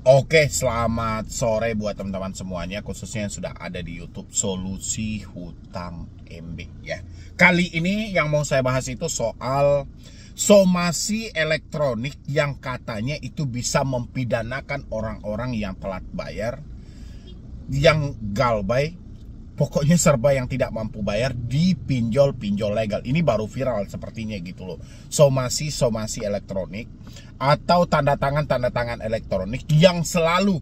Oke, selamat sore buat teman-teman semuanya, khususnya yang sudah ada di YouTube Solusi Hutang MB ya. Kali ini yang mau saya bahas itu soal somasi elektronik yang katanya itu bisa mempidanakan orang-orang yang telat bayar, yang galbay, pokoknya serba yang tidak mampu bayar di pinjol-pinjol legal. Ini baru viral sepertinya gitu loh. Somasi elektronik atau tanda tangan elektronik yang selalu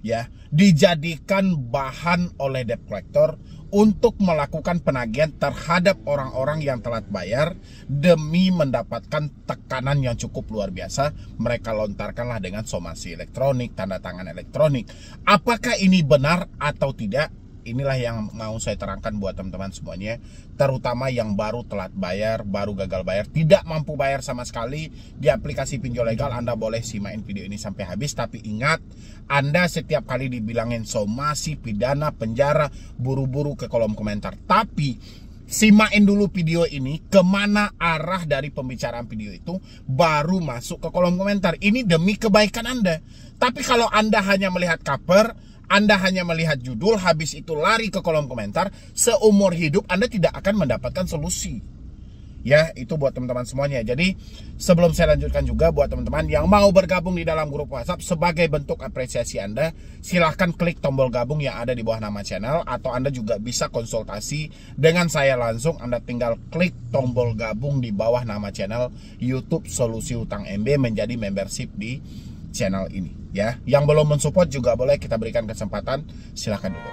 ya dijadikan bahan oleh debt collector untuk melakukan penagihan terhadap orang-orang yang telat bayar demi mendapatkan tekanan yang cukup luar biasa. Mereka lontarkanlah dengan somasi elektronik, tanda tangan elektronik. Apakah ini benar atau tidak? Inilah yang mau saya terangkan buat teman-teman semuanya, terutama yang baru telat bayar, baru gagal bayar, tidak mampu bayar sama sekali di aplikasi pinjol legal. Anda boleh simain video ini sampai habis, tapi ingat, Anda setiap kali dibilangin somasi, pidana, penjara, buru-buru ke kolom komentar. Tapi simain dulu video ini, kemana arah dari pembicaraan video itu, baru masuk ke kolom komentar. Ini demi kebaikan Anda. Tapi kalau Anda hanya melihat cover, Anda hanya melihat judul, habis itu lari ke kolom komentar, seumur hidup Anda tidak akan mendapatkan solusi. Ya, itu buat teman-teman semuanya. Jadi, sebelum saya lanjutkan juga buat teman-teman yang mau bergabung di dalam grup WhatsApp, sebagai bentuk apresiasi Anda, silahkan klik tombol gabung yang ada di bawah nama channel, atau Anda juga bisa konsultasi dengan saya langsung. Anda tinggal klik tombol gabung di bawah nama channel YouTube Solusi Hutang MB menjadi membership di channel ini ya. Yang belum mensupport juga boleh kita berikan kesempatan, silahkan dulu.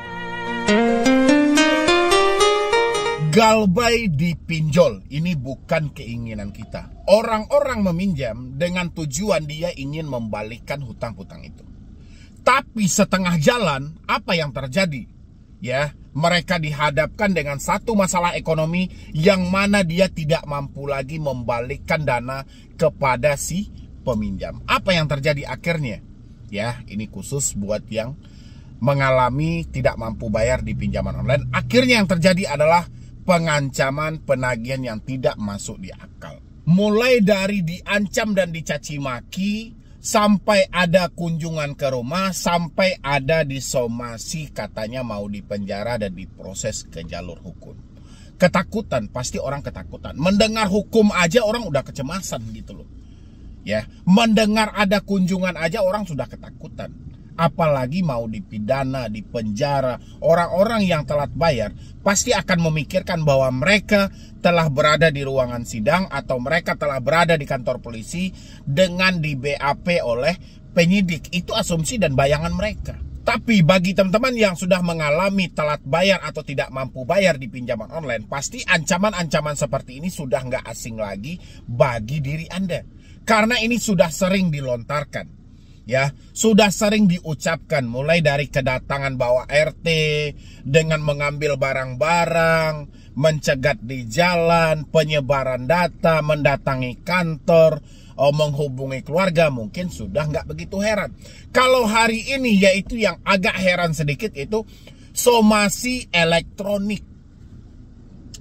Galbay di pinjol ini bukan keinginan kita. Orang-orang meminjam dengan tujuan dia ingin membalikkan hutang-hutang itu. Tapi setengah jalan apa yang terjadi? Ya, mereka dihadapkan dengan satu masalah ekonomi yang mana dia tidak mampu lagi membalikkan dana kepada si peminjam. Apa yang terjadi akhirnya? Ya, ini khusus buat yang mengalami tidak mampu bayar di pinjaman online. Akhirnya yang terjadi adalah pengancaman penagihan yang tidak masuk di akal. Mulai dari diancam dan dicaci maki, sampai ada kunjungan ke rumah, sampai ada disomasi, katanya mau dipenjara dan diproses ke jalur hukum. Ketakutan, pasti orang ketakutan. Mendengar hukum aja orang udah kecemasan gitu loh. Ya, mendengar ada kunjungan aja orang sudah ketakutan. Apalagi mau dipidana, dipenjara. Orang-orang yang telat bayar pasti akan memikirkan bahwa mereka telah berada di ruangan sidang atau mereka telah berada di kantor polisi dengan di BAP oleh penyidik. Itu asumsi dan bayangan mereka. Tapi bagi teman-teman yang sudah mengalami telat bayar atau tidak mampu bayar di pinjaman online, pasti ancaman-ancaman seperti ini sudah nggak asing lagi bagi diri Anda. Karena ini sudah sering dilontarkan, ya, sudah sering diucapkan, mulai dari kedatangan bawa RT dengan mengambil barang-barang, mencegat di jalan, penyebaran data, mendatangi kantor, menghubungi keluarga. Mungkin sudah nggak begitu heran. Kalau hari ini, yaitu yang agak heran sedikit, itu somasi elektronik.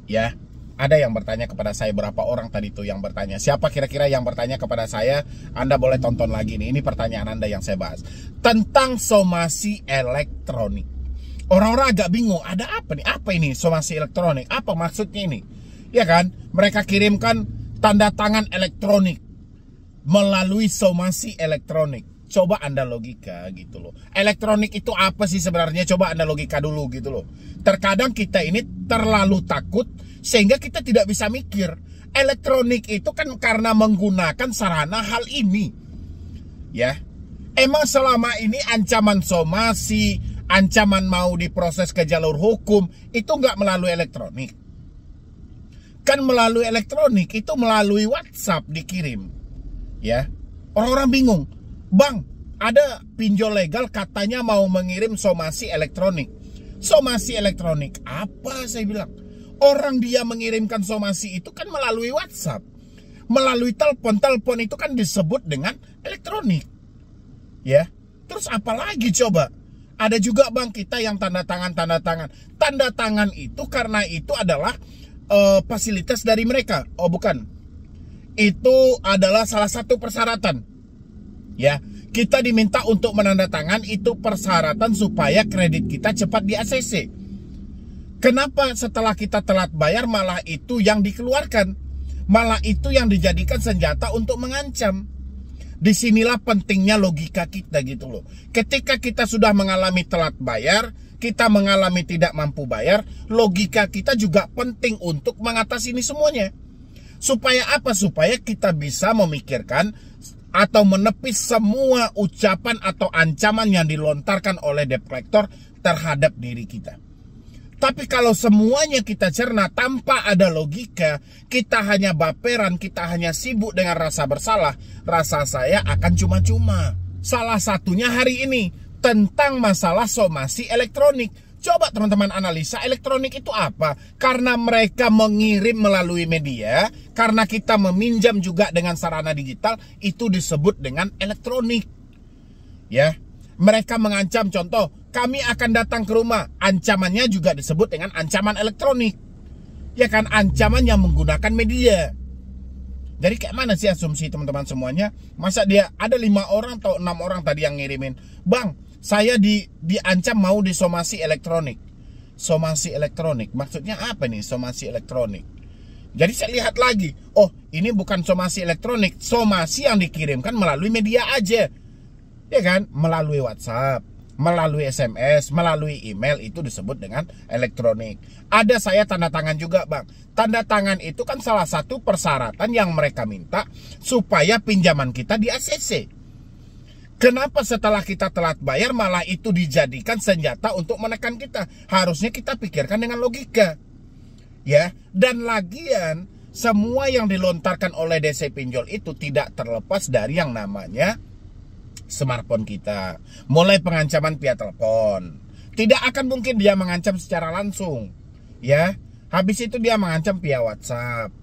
Ya, ada yang bertanya kepada saya, berapa orang tadi tuh yang bertanya. Siapa kira-kira yang bertanya kepada saya? Anda boleh tonton lagi nih. Ini pertanyaan Anda yang saya bahas tentang somasi elektronik. Orang-orang agak bingung, ada apa nih? Apa ini somasi elektronik? Apa maksudnya ini? Ya kan? Mereka kirimkan tanda tangan elektronik melalui somasi elektronik. Coba Anda logika gitu loh. Elektronik itu apa sih sebenarnya? Coba Anda logika dulu gitu loh. Terkadang kita ini terlalu takut sehingga kita tidak bisa mikir. Elektronik itu kan karena menggunakan sarana hal ini. Ya. Emang selama ini ancaman somasi, ancaman mau diproses ke jalur hukum itu nggak melalui elektronik. Kan melalui elektronik, itu melalui WhatsApp dikirim. Ya. Orang-orang bingung. Bang, ada pinjol legal katanya mau mengirim somasi elektronik. Somasi elektronik apa, saya bilang? Orang dia mengirimkan somasi itu kan melalui WhatsApp, melalui telepon. Telepon itu kan disebut dengan elektronik. Ya, terus apa lagi coba? Ada juga bang kita yang tanda tangan. Tanda tangan itu karena itu adalah fasilitas dari mereka. Oh bukan, itu adalah salah satu persyaratan. Ya, Kita diminta untuk menandatangan itu persyaratan supaya kredit kita cepat di ACC. Kenapa setelah kita telat bayar malah itu yang dikeluarkan? Malah itu yang dijadikan senjata untuk mengancam. Disinilah pentingnya logika kita gitu loh. Ketika kita sudah mengalami telat bayar, kita mengalami tidak mampu bayar, logika kita juga penting untuk mengatasi ini semuanya. Supaya apa? Supaya kita bisa memikirkan atau menepis semua ucapan atau ancaman yang dilontarkan oleh debt collector terhadap diri kita. Tapi kalau semuanya kita cerna tanpa ada logika, kita hanya baperan, kita hanya sibuk dengan rasa bersalah, rasa saya akan cuma-cuma. Salah satunya hari ini tentang masalah somasi elektronik. Coba teman-teman analisa elektronik itu apa? Karena mereka mengirim melalui media, karena kita meminjam juga dengan sarana digital, itu disebut dengan elektronik. Ya, mereka mengancam, contoh, kami akan datang ke rumah. Ancamannya juga disebut dengan ancaman elektronik. Ya kan, ancaman yang menggunakan media. Jadi kayak mana sih asumsi teman-teman semuanya? Masa dia ada 5 orang atau 6 orang tadi yang ngirimin, Bang, saya diancam mau disomasi elektronik. Somasi elektronik, maksudnya apa nih somasi elektronik? Jadi saya lihat lagi, oh ini bukan somasi elektronik, somasi yang dikirimkan melalui media aja. Ya kan, melalui WhatsApp, melalui SMS, melalui email, itu disebut dengan elektronik. Ada saya tanda tangan juga, Bang. Tanda tangan itu kan salah satu persyaratan yang mereka minta supaya pinjaman kita di ACC. Kenapa setelah kita telat bayar malah itu dijadikan senjata untuk menekan kita? Harusnya kita pikirkan dengan logika. Ya, dan lagian semua yang dilontarkan oleh DC Pinjol itu tidak terlepas dari yang namanya smartphone kita. Mulai pengancaman via telepon. Tidak akan mungkin dia mengancam secara langsung. Ya, habis itu dia mengancam via WhatsApp.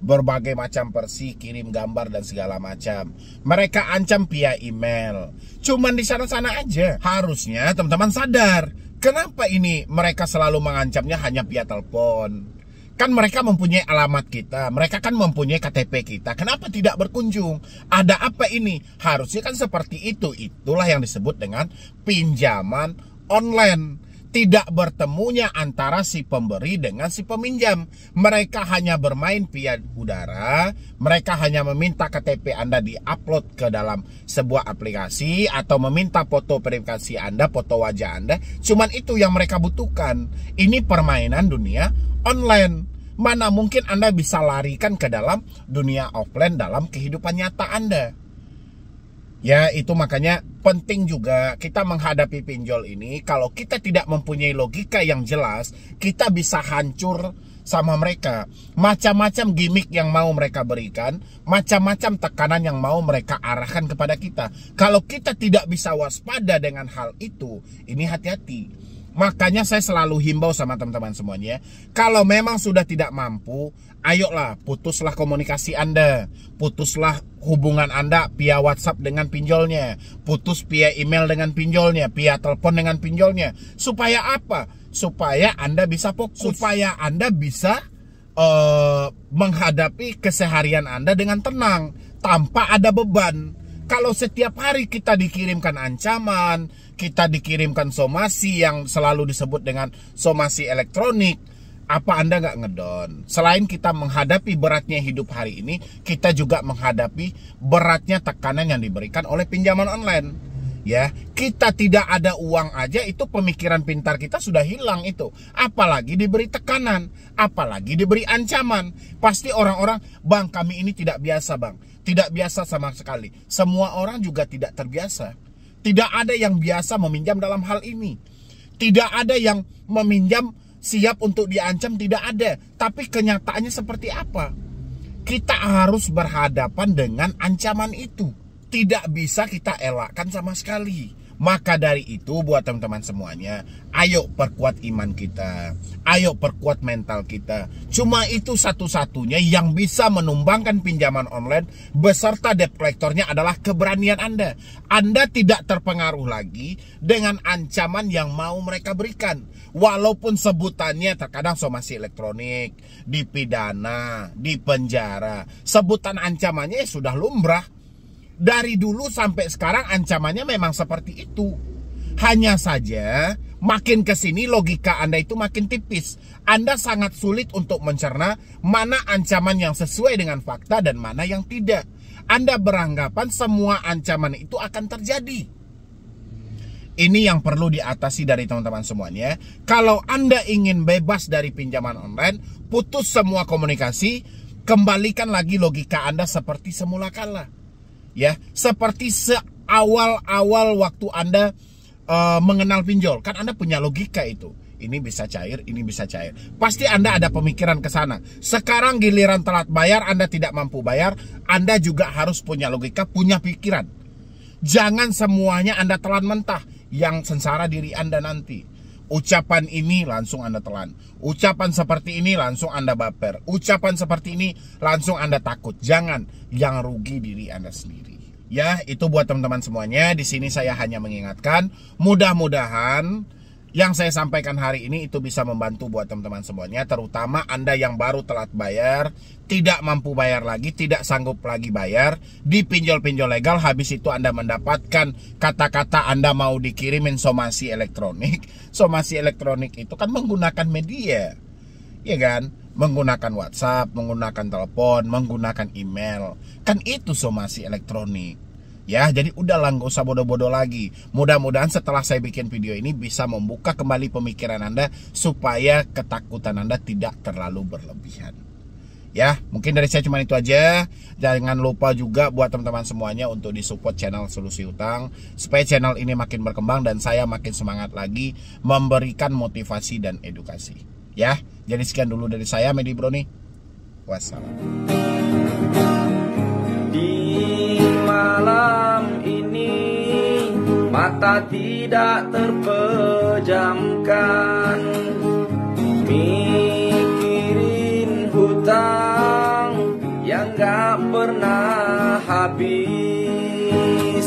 Berbagai macam versi, kirim gambar dan segala macam. Mereka ancam via email. Cuman di sana-sana aja. Harusnya teman-teman sadar, kenapa ini mereka selalu mengancamnya hanya via telepon? Kan mereka mempunyai alamat kita, mereka kan mempunyai KTP kita. Kenapa tidak berkunjung? Ada apa ini? Harusnya kan seperti itu. Itulah yang disebut dengan pinjaman online. Tidak bertemunya antara si pemberi dengan si peminjam. Mereka hanya bermain via udara. Mereka hanya meminta KTP Anda diupload ke dalam sebuah aplikasi, atau meminta foto verifikasi Anda, foto wajah Anda. Cuman itu yang mereka butuhkan. Ini permainan dunia online. Mana mungkin Anda bisa larikan ke dalam dunia offline dalam kehidupan nyata Anda. Ya, itu makanya penting juga kita menghadapi pinjol ini. Kalau kita tidak mempunyai logika yang jelas, kita bisa hancur sama mereka. Macam-macam gimmick yang mau mereka berikan, macam-macam tekanan yang mau mereka arahkan kepada kita. Kalau kita tidak bisa waspada dengan hal itu, ini hati-hati. Makanya saya selalu himbau sama teman-teman semuanya, kalau memang sudah tidak mampu, ayolah putuslah komunikasi Anda, putuslah hubungan Anda via WhatsApp dengan pinjolnya, putus via email dengan pinjolnya, via telepon dengan pinjolnya. Supaya apa? Supaya Anda bisa fokus, supaya Anda bisa menghadapi keseharian Anda dengan tenang, tanpa ada beban. Kalau setiap hari kita dikirimkan ancaman, kita dikirimkan somasi yang selalu disebut dengan somasi elektronik, apa Anda nggak ngedon? Selain kita menghadapi beratnya hidup hari ini, kita juga menghadapi beratnya tekanan yang diberikan oleh pinjaman online. Ya, kita tidak ada uang aja, itu pemikiran pintar kita sudah hilang itu. Apalagi diberi tekanan, apalagi diberi ancaman. Pasti orang-orang, Bang, kami ini tidak biasa, Bang. Tidak biasa sama sekali. Semua orang juga tidak terbiasa. Tidak ada yang biasa meminjam dalam hal ini. Tidak ada yang meminjam siap untuk diancam, tidak ada. Tapi kenyataannya seperti apa? Kita harus berhadapan dengan ancaman itu. Tidak bisa kita elakkan sama sekali. Maka dari itu buat teman-teman semuanya, ayo perkuat iman kita, ayo perkuat mental kita. Cuma itu satu-satunya yang bisa menumbangkan pinjaman online beserta debt collectornya adalah keberanian Anda. Anda tidak terpengaruh lagi dengan ancaman yang mau mereka berikan. Walaupun sebutannya terkadang somasi elektronik, dipidana, dipenjara, sebutan ancamannya sudah lumrah. Dari dulu sampai sekarang ancamannya memang seperti itu. Hanya saja makin kesini logika Anda itu makin tipis. Anda sangat sulit untuk mencerna mana ancaman yang sesuai dengan fakta dan mana yang tidak. Anda beranggapan semua ancaman itu akan terjadi. Ini yang perlu diatasi dari teman-teman semuanya. Kalau Anda ingin bebas dari pinjaman online, putus semua komunikasi, kembalikan lagi logika Anda seperti semula kala. Ya, seperti seawal-awal waktu Anda mengenal pinjol. Kan Anda punya logika itu. Ini bisa cair, ini bisa cair. Pasti Anda ada pemikiran ke sana. Sekarang giliran telat bayar, Anda tidak mampu bayar, Anda juga harus punya logika, punya pikiran. Jangan semuanya Anda telan mentah, yang sengsara diri Anda nanti. Ucapan ini langsung Anda telan. Ucapan seperti ini langsung Anda baper. Ucapan seperti ini langsung Anda takut. Jangan, yang rugi diri Anda sendiri. Ya, itu buat teman-teman semuanya. Di sini saya hanya mengingatkan, mudah-mudahan yang saya sampaikan hari ini itu bisa membantu buat teman-teman semuanya, terutama Anda yang baru telat bayar, tidak mampu bayar lagi, tidak sanggup lagi bayar di pinjol-pinjol legal. Habis itu Anda mendapatkan kata-kata Anda mau dikirimin somasi elektronik. Somasi elektronik itu kan menggunakan media, ya kan? Menggunakan WhatsApp, menggunakan telepon, menggunakan email. Kan itu somasi elektronik. Ya, jadi udahlah, nggak usah bodoh-bodoh lagi. Mudah-mudahan setelah saya bikin video ini bisa membuka kembali pemikiran Anda supaya ketakutan Anda tidak terlalu berlebihan. Ya, mungkin dari saya cuma itu aja. Jangan lupa juga buat teman-teman semuanya untuk disupport channel Solusi Utang supaya channel ini makin berkembang dan saya makin semangat lagi memberikan motivasi dan edukasi. Ya, jadi sekian dulu dari saya, Medi Bro nih. Wassalam. Malam ini mata tidak terpejamkan, mikirin hutang yang gak pernah habis.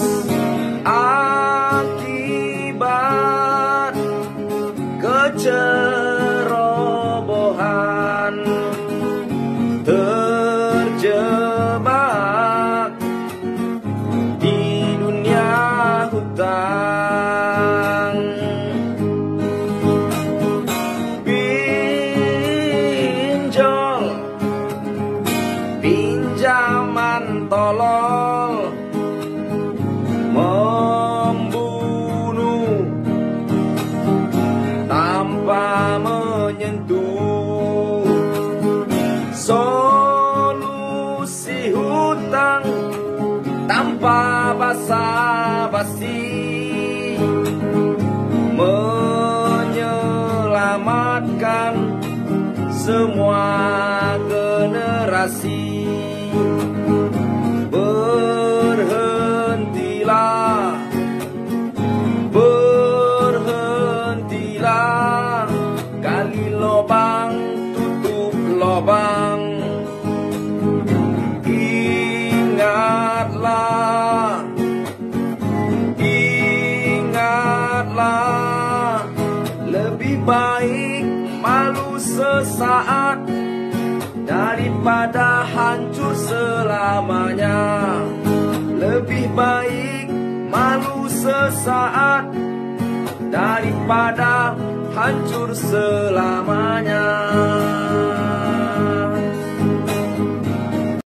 Akibat kecerobohan terjebak di dunia hutang. Pinjol, pinjaman tolol, membunuh tanpa menyentuh. Solusi hutang tanpa basa-basi, menyelamatkan semua generasi. Berhentilah, berhentilah, gali lubang, tutup lubang. Ingatlah, ingatlah, lebih baik malu sesaat daripada hancur selamanya. Lebih baik malu sesaat daripada hancur selamanya.